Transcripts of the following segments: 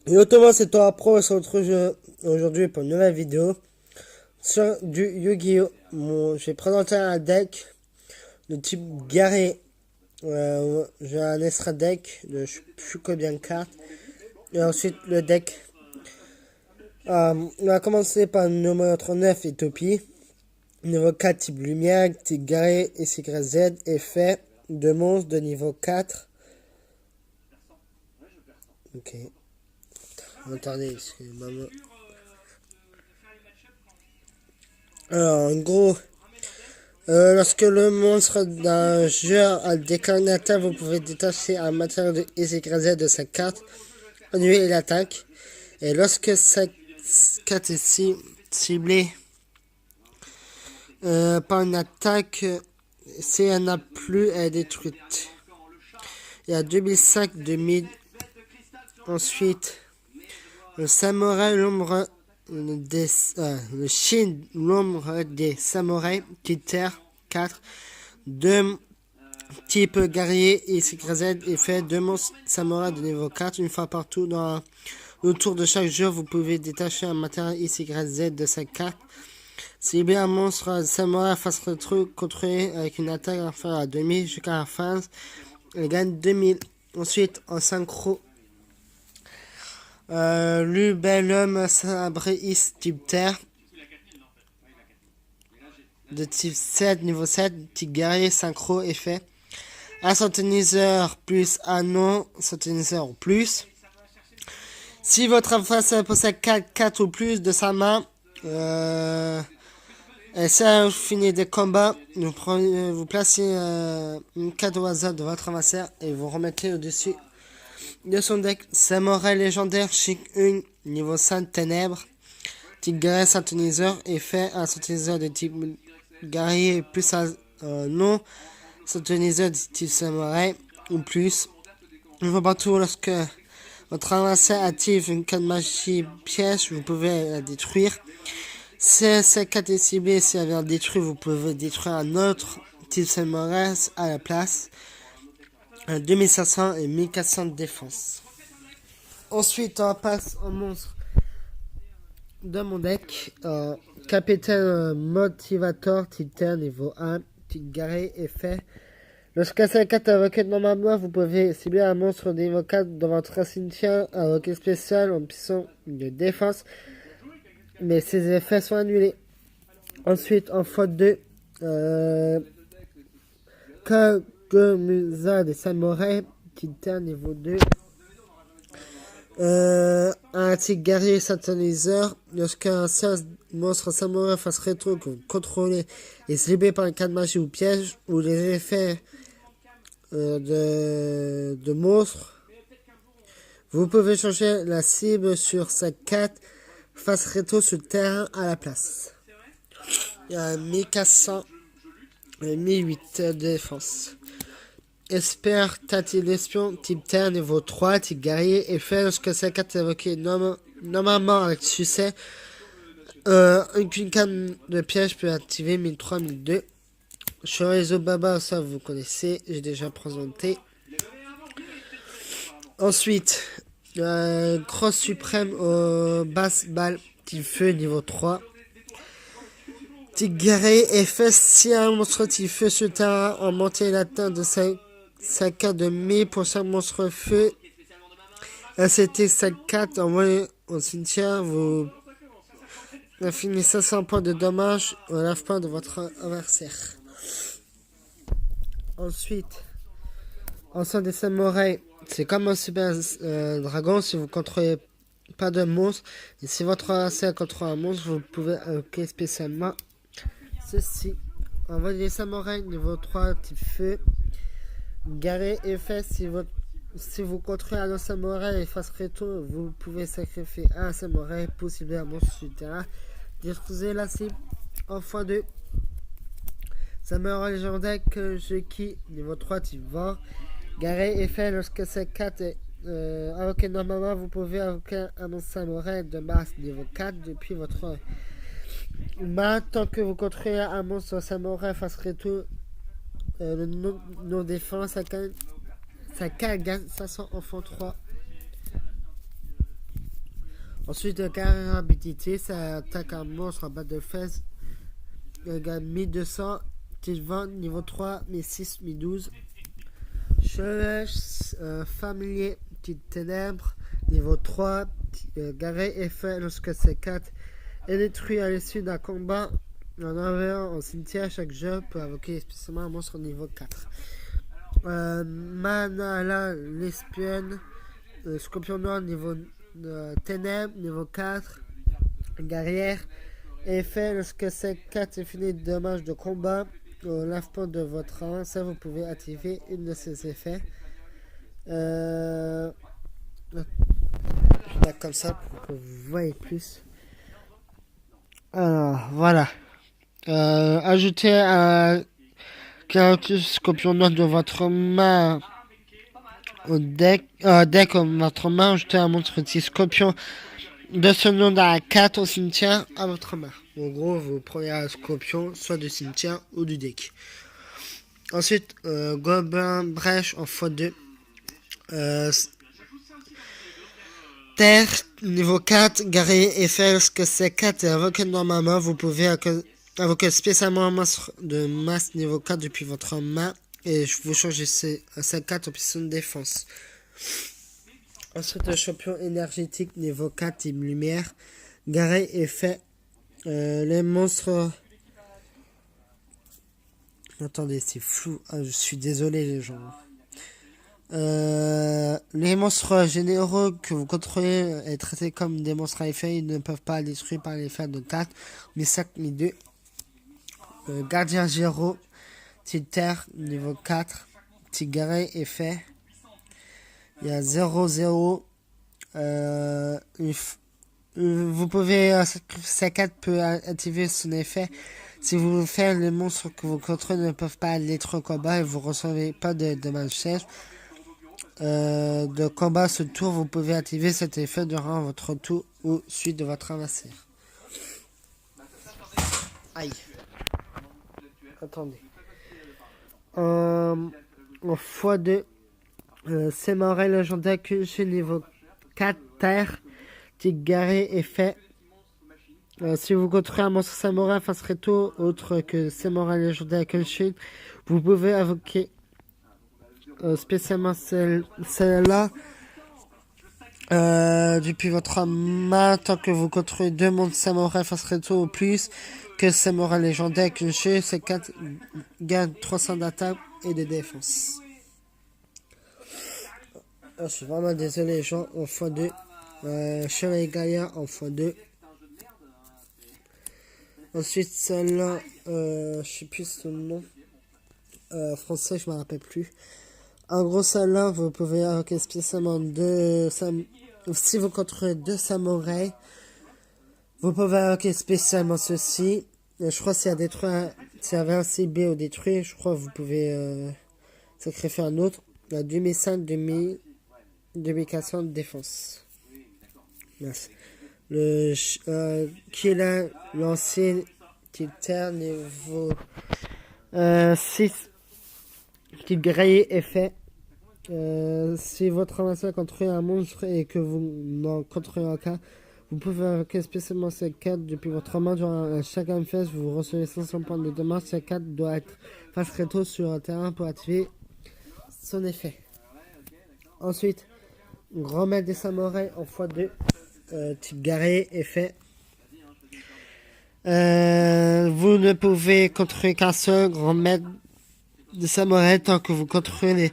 Yo Thomas, c'est toi Pro, on se retrouve aujourd'hui pour une nouvelle vidéo sur du Yu-Gi-Oh! Je vais présenter un deck de type Garé. J'ai un extra deck de je sais plus combien de cartes. Et ensuite le deck. On va commencer par le numéro 9, Utopie. Niveau 4, type Lumière, type Garé, SYZ, effet de monstre de niveau 4. Ok. Attendez, excusez-moi. Alors, en gros, lorsque le monstre d'un joueur a déclaré attaque, vous pouvez détacher un matériau de SYZ de sa carte, annuler l'attaque. Et lorsque cette carte est ciblée par une attaque, si elle n'a plus, elle est détruite. Il y a 2005-2000. Ensuite, le samouraï, l'ombre le Shin, l'ombre des samouraïs, Terre 4, 2 type guerrier et SYZ, effet 2 monstres samouraïs de niveau 4, une fois partout dans le tour de chaque jeu, vous pouvez détacher un matériel SYZ de sa carte. Si bien un monstre samouraï face rétro contrôlé avec une attaque inférieure à 2000 jusqu'à la fin, elle gagne 2000. Ensuite, en synchro, Lubellum Sabreis type terre de type 7, niveau 7, type guerrier synchro effet. Un synthétiseur plus un non synthétiseur plus. Si votre adversaire possède 4 ou plus de sa main, et si vous finissez des combats, vous placez une carte au hasard de votre adversaire et vous remettez au-dessus de son deck. Samouraï légendaire Chic 1, niveau 5 ténèbres. Type guerrier synthétiseur, effet un synthétiseur de type guerrier plus un non synthétiseur de type samouraï ou plus. Une fois partout, lorsque votre adversaire active une carte magie piège, vous pouvez la détruire. Si cette carte est ciblée, si elle vient détruire, vous pouvez détruire un autre type samouraï à la place. 2500 et 1400 de défense. Ensuite, on passe au monstre de mon deck. Capitaine Motivator, type terre, niveau 1, type garé, effet. Lorsque cette carte invoquée normalement, vous pouvez cibler un monstre de niveau 4 dans votre cimetière invoqué spécial en puissant de défense, mais ses effets sont annulés. Ensuite, en x2, Kagemusa des samouraïs, type terre, niveau 2. Un type guerrier synthétiseur, lorsqu'un monstre samouraï face rétro que vous contrôlez est ciblé par une carte magie ou piège, ou les effets de monstres, vous pouvez changer la cible sur cette carte face rétro sur le terrain à la place. Il y a 1400 et 1008 de défense. Espère Tati l'espion, type terre, niveau 3, type guerrier, effet lorsque cette carte est évoquée normalement avec succès. Une carte de piège peut activer 1003, 1002. Chorizo Baba, ça vous connaissez, j'ai déjà présenté. Ensuite, Cross suprême au basse balle, type feu, niveau 3. Type guerrier, effet si un monstre type feu sur terrain en montée l'atteinte de sa carte de 1000 pour chaque monstre feu. C'était sa carte envoyée au cimetière, vous infligez 500 points de dommages au lave-point de votre adversaire. Ensuite, en sein des samouraïs, c'est comme un super dragon si vous contrôlez pas de monstre. Et si votre adversaire contrôle un monstre, vous pouvez invoquer spécialement ceci. Envoyez les samouraïs niveau 3 type feu. Garé effet si vous contrôlez un samouraï et face rétro, vous pouvez sacrifier un samouraï pour cibler un monstre sur le terrain. Détruisez la cible en x2. Samouraï légendaire que je qui niveau 3 type vent. Garé effet lorsque cette carte est invoquée normalement, vous pouvez invoquer un monstre samouraï de masse niveau 4 depuis votre main tant que vous contrôlez un monstre samouraï face rétro. Le non-défense, sa carte gagne 500 enfants 3. Ensuite, carrière rapidité, ça attaque un monstre en bas de fesses. Il gagne 1200, titre 20, niveau 3, 1006, 1012. Chevêche familier, titre ténèbres, niveau 3, garé effet lorsque C4 est détruit à l'issue d'un combat. En envoyant au cimetière, chaque jeu peut invoquer spécialement un monstre au niveau 4. Manala l'espionne, scorpion noir niveau ténèbres, niveau 4. Guerrière, effet lorsque C4 est fini de dommages de combat. Au lave-point de votre avancée, vous pouvez activer une de ces effets. Je vais comme ça pour que vous voyez plus. Alors, voilà. Ajoutez un Caractus Scorpion Noir de votre main au deck de votre main. Ajoutez un monstre type Scorpion de ce nom dans la 4 au cimetière à votre main. En gros, vous prenez un Scorpion soit du cimetière ou du deck. Ensuite, Gobelin Brèche en x2. Terre, niveau 4, guerrier effet, lorsque C4 est invoqué dans ma main, vous pouvez invoquer spécialement un monstre de masse niveau 4 depuis votre main et vous changez C4 en position de défense. Ensuite, le champion énergétique niveau 4, type lumière, guerrier effet, les monstres... Attendez, c'est flou, je suis désolé les gens. Les monstres généraux que vous contrôlez et traités comme des monstres à effet, ils ne peuvent pas être détruits par l'effet de 4, mais 5, mais 2. Gardien Géro, type terre, niveau 4, type guerrier effet. Il y a 0-0. Vous pouvez, C4 peut activer son effet. Si vous faites, les monstres que vous contrôlez ne peuvent pas être détruits au combat et vous ne recevez pas de dommages sèches. De combat ce tour, vous pouvez activer cet effet durant votre tour ou suite de votre adversaire. Aïe. Attendez. En x2, Samouraï légendaire chez niveau 4 terre, type guerrier effet. Si vous contrôlez un monstre samouraï face réto autre que Samouraï légendaire Kenshin, vous pouvez invoquer spécialement celle-là depuis votre main tant que vous contrôlez 2 monstres samouraï face réto ou plus que Samouraï légendaire Kenshin, ces 4 gagnent 300 d'attaque et de défense. Je suis vraiment désolé les gens, en x2. Chevalier Gaïa en x2. Ensuite, celle-là, je sais plus son nom. Français, je me rappelle plus. En gros, celle-là, vous pouvez invoquer spécialement si vous contrôlez 2 samouraïs, vous pouvez invoquer spécialement ceci. Je crois s'il y a détruit s'il y avait un CB ou détruit, je crois que vous pouvez sacrifier un autre. Il y a 2005, 2000, 2400 de défense. Merci. Qui est là, l'ancien type terre niveau 6, type guerrier effet. Si votre adversaire contrôle un monstre et que vous n'en contrôlez aucun, vous pouvez invoquer spécialement ces 4 depuis votre main. Durant chaque game phase, vous recevez 500 points de dommage. Ces 4 doit être face rétro sur un terrain pour activer son effet. Ensuite, grand maître des samouraïs en x2, type guerrier effet. Vous ne pouvez contrôler qu'un seul grand maître de samouraï tant que vous contrôlez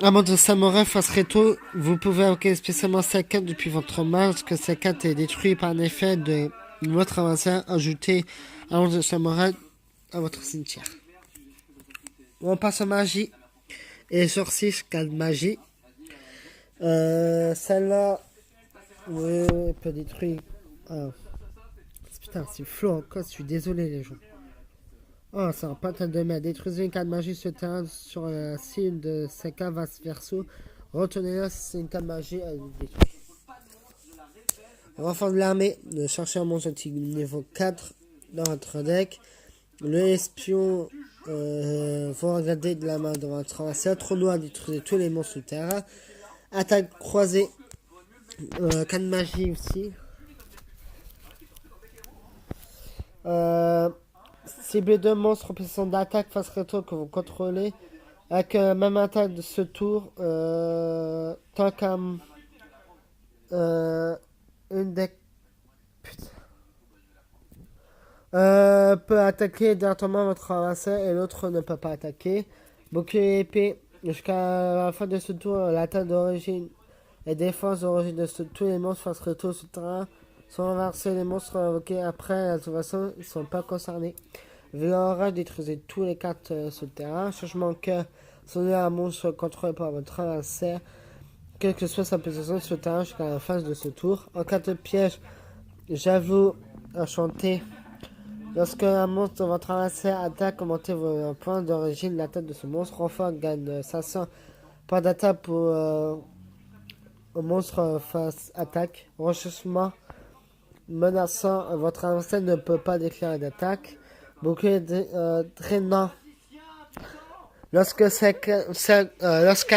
un monstre de samouraï face réto. Vous pouvez invoquer spécialement cette carte depuis votre main lorsque cette carte est détruite par un effet de votre adversaire. Ajoutez un monstre de samouraï à votre cimetière. On passe à magie et sorcier 4 magie. Celle-là, oui, peut détruire. Putain, c'est flou encore, je suis désolé les gens. Oh, c'est un patin de mer. Détruisez une carte magie sur le terrain sur la cible de CK vice verso. Retenez-la si c'est une carte magie à détruire. Renfort de l'armée, de chercher un monstre niveau 4 dans votre deck. Le espion, vous regardez de la main de votre adversaire. Trop noir, détruisez tous les monstres sur le terrain. Attaque croisée. Cas de magie aussi. Ciblez deux monstres en position d'attaque face retour que vous contrôlez. Avec la même attaque de ce tour. Tant qu'un. Une deck. Putain. Peut attaquer directement votre adversaire et l'autre ne peut pas attaquer. Bouclier épée. Jusqu'à la fin de ce tour, l'attaque d'origine et défense d'origine de tous les monstres face retour sur le terrain sont renversés. Les monstres invoqués après l'activation ne sont pas concernés. Violent détruisez tous les cartes sur le terrain. Changement que sonner un monstre contrôlé par votre adversaire, quelle que soit sa position sur le terrain jusqu'à la fin de ce tour. En cas de piège, j'avoue enchanté. Lorsque un monstre de votre adversaire attaque, commentez vos points d'origine. L'attaque de ce monstre renfort gagne 500 points d'attaque pour au monstre face attaque. Recherchement menaçant, votre adversaire ne peut pas déclarer d'attaque. Bouclier drainant. Lorsqu'un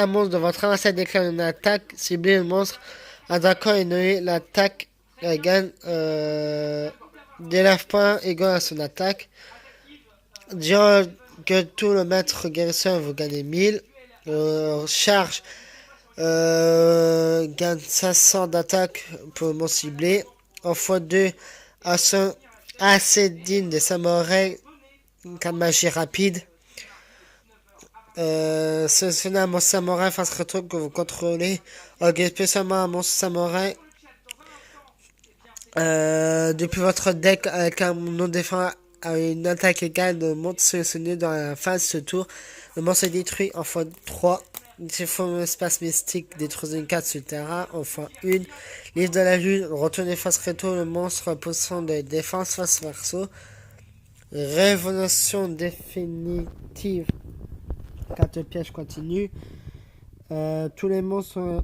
monstre de votre adversaire déclare une attaque, ciblez le monstre attaquant et noyez l'attaque gagne des 9 points égaux à son attaque. Disant que tout le maître guérisseur vous gagnez 1000. Charge gagne 500 d'attaque pour mon ciblé. En x2, assez digne des samouraïs, comme magie rapide. Sélectionnez un monstre samouraï face retour que vous contrôlez. Ok, spécialement un monstre samouraï. Depuis votre deck avec un non défendu à une attaque égale de monstre sélectionné dans la phase ce tour. Le monstre est détruit en x3. Si forme espace mystique, détruisez une carte sur le terrain en x1. Livre de la lune, retournez face retour le monstre position de défense face verso. Révolution définitive. Carte piège continue. Tous les monstres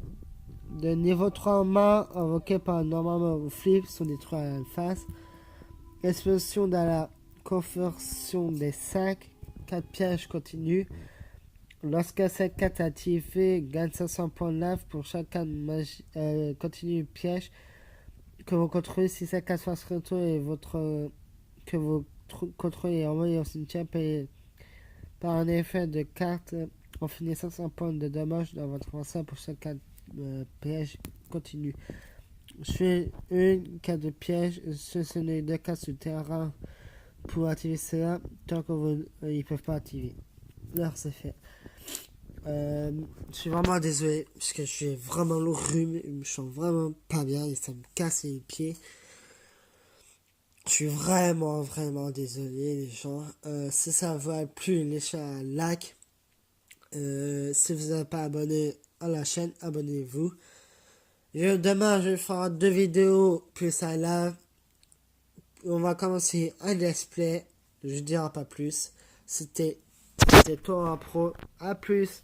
de niveau 3 en main invoqués par normalement ou flip sont détruits à la face. Explosion dans la conversion des 5. 4 pièges continue. Lorsque cette carte est activée, gagne 500 points de lave pour chaque carte continue piège que vous contrôlez. Si cette carte face retour et que vous contrôlez est envoyé au cimetière payé par un effet de carte, on finit 500 points de dommages dans votre avancée pour chaque carte piège continue. Je fais une carte de piège, sélectionnez deux cartes sur le terrain pour activer cela tant que ils peuvent pas activer. Là c'est fait. Je suis vraiment désolé parce que je suis vraiment le rhume, je me sens vraiment pas bien et ça me casse les pieds. Je suis vraiment désolé les gens. Si ça vous a plu, laissez un like. Si vous n'êtes pas abonné à la chaîne, abonnez-vous. Demain, je vais faire 2 vidéos plus un live. On va commencer un let's play. Je ne dirai pas plus. C'était toi un pro. À plus.